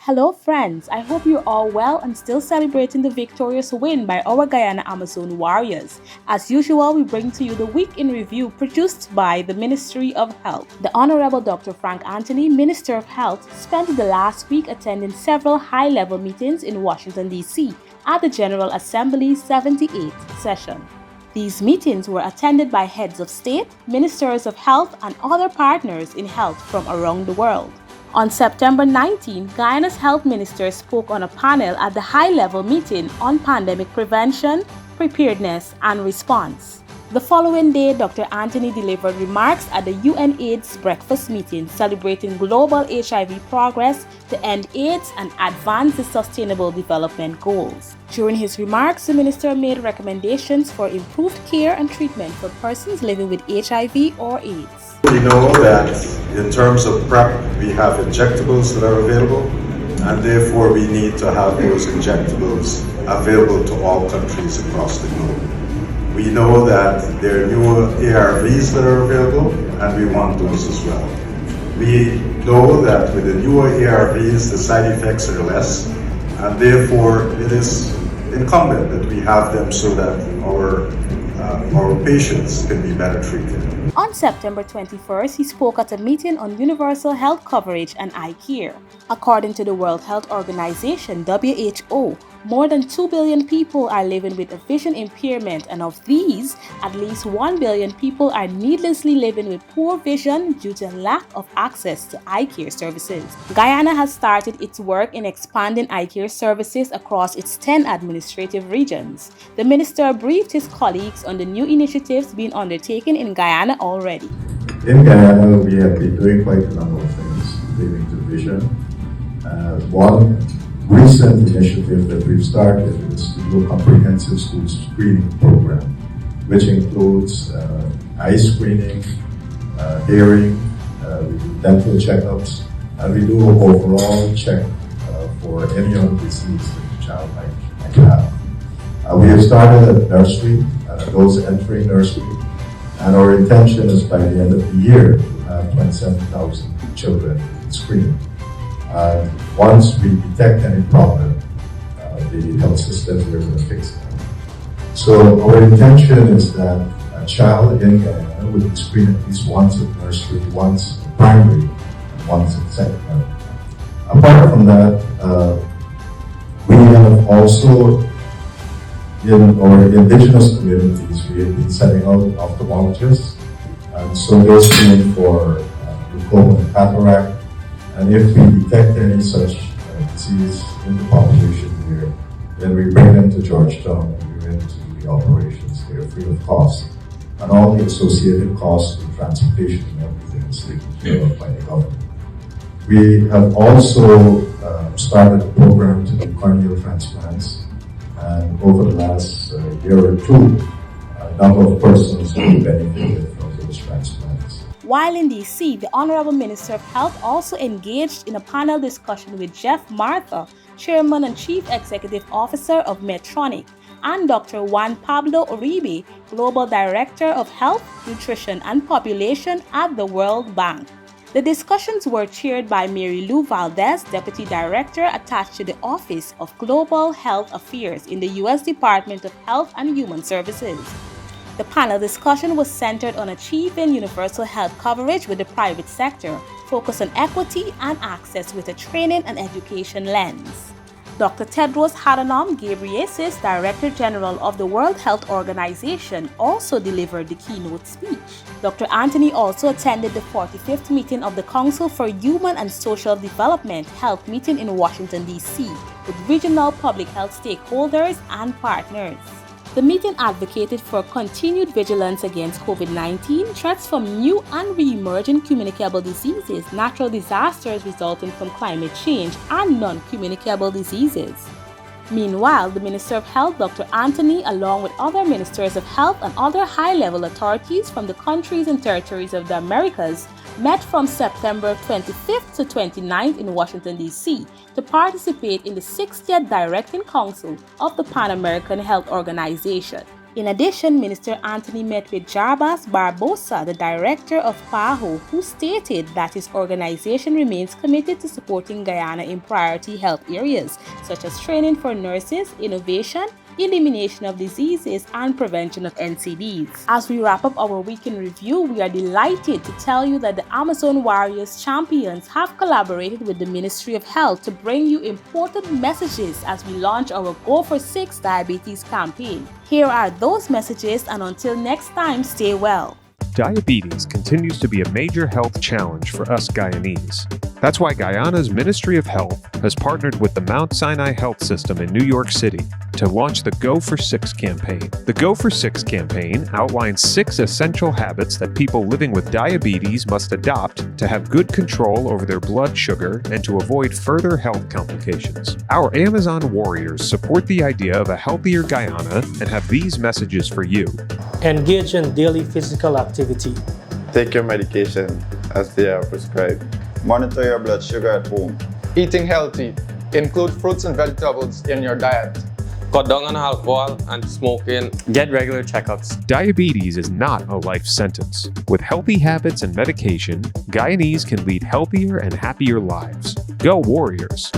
Hello, friends. I hope you're all well and still celebrating the victorious win by our Guyana Amazon Warriors. As usual, we bring to you the Week in Review produced by the Ministry of Health. The Honorable Dr. Frank Anthony, Minister of Health, spent the last week attending several high-level meetings in Washington, D.C. at the General Assembly's 78th session. These meetings were attended by heads of state, ministers of health, and other partners in health from around the world. On September 19, Guyana's health minister spoke on a panel at the high-level meeting on pandemic prevention, preparedness, and response. The following day, Dr. Anthony delivered remarks at the UNAIDS breakfast meeting celebrating global HIV progress to end AIDS and advance the Sustainable Development Goals. During his remarks, the minister made recommendations for improved care and treatment for persons living with HIV or AIDS. We know that in terms of PrEP, we have injectables that are available, and therefore we need to have those injectables available to all countries across the globe. We know that there are newer ARVs that are available, and we want those as well. We know that with the newer ARVs, the side effects are less, and therefore it is incumbent that we have them so that our patients can be better treated. On September 21st, he spoke at a meeting on universal health coverage and eye care. According to the World Health Organization, WHO, more than 2 billion people are living with a vision impairment, and of these, at least 1 billion people are needlessly living with poor vision due to lack of access to eye care services. Guyana has started its work in expanding eye care services across its 10 administrative regions. The minister briefed his colleagues on the new initiatives being undertaken in Guyana already. In Guyana, we have been doing quite a number of things relating to vision. One recent initiative that we've started is to do a comprehensive school screening program, which includes eye screening, hearing, we do dental checkups, and we do an overall check for any other disease that the child might have. We have started at nursery, those entering nursery, and our intention is by the end of the year to have 27,000 children screened. Once we detect any problem, the health systems are going to fix it. So our intention is that a child in Guyana would be screened at least once at nursery, once at primary, and once at secondary. Apart from that, we have also, in our indigenous communities, we have been sending out ophthalmologists, and so they're screening for glaucoma and cataract. And if we detect any such disease in the population here, then we bring them to Georgetown and we went to the operations there free of cost. And all the associated costs with transportation and everything is taken care of by the government. We have also started a program to do corneal transplants, and over the last year or two, a number of persons have benefited from those transplants. While in D.C., the Honorable Minister of Health also engaged in a panel discussion with Jeff Martha, Chairman and Chief Executive Officer of Medtronic, and Dr. Juan Pablo Uribe, Global Director of Health, Nutrition and Population at the World Bank. The discussions were chaired by Mary Lou Valdez, Deputy Director attached to the Office of Global Health Affairs in the U.S. Department of Health and Human Services. The panel discussion was centered on achieving universal health coverage with the private sector, focused on equity and access with a training and education lens. Dr. Tedros Adhanom Ghebreyesus, Director General of the World Health Organization, also delivered the keynote speech. Dr. Anthony also attended the 45th meeting of the Council for Human and Social Development Health meeting in Washington, D.C., with regional public health stakeholders and partners. The meeting advocated for continued vigilance against COVID-19, threats from new and re-emerging communicable diseases, natural disasters resulting from climate change, and non-communicable diseases. Meanwhile, the Minister of Health, Dr. Anthony, along with other ministers of health and other high-level authorities from the countries and territories of the Americas, met from September 25th to 29th in Washington, D.C. to participate in the 60th Directing Council of the Pan American Health Organization. In addition, Minister Anthony met with Jarbas Barbosa, the director of PAHO, who stated that his organization remains committed to supporting Guyana in priority health areas, such as training for nurses, innovation, elimination of diseases, and prevention of NCDs. As we wrap up our weekend review, we are delighted to tell you that the Amazon Warriors champions have collaborated with the Ministry of Health to bring you important messages as we launch our Go for 6 diabetes campaign. Here are those messages, and until next time, stay well. Diabetes continues to be a major health challenge for us Guyanese. That's why Guyana's Ministry of Health has partnered with the Mount Sinai Health System in New York City to launch the Go for 6 campaign. The Go for 6 campaign outlines 6 essential habits that people living with diabetes must adopt to have good control over their blood sugar and to avoid further health complications. Our Amazon warriors support the idea of a healthier Guyana and have these messages for you. Engage in daily physical activity. Take your medication as they are prescribed. Monitor your blood sugar at home. Eating healthy. Include fruits and vegetables in your diet. Cut down on alcohol and smoking. Get regular checkups. Diabetes is not a life sentence. With healthy habits and medication, Guyanese can lead healthier and happier lives. Go Warriors!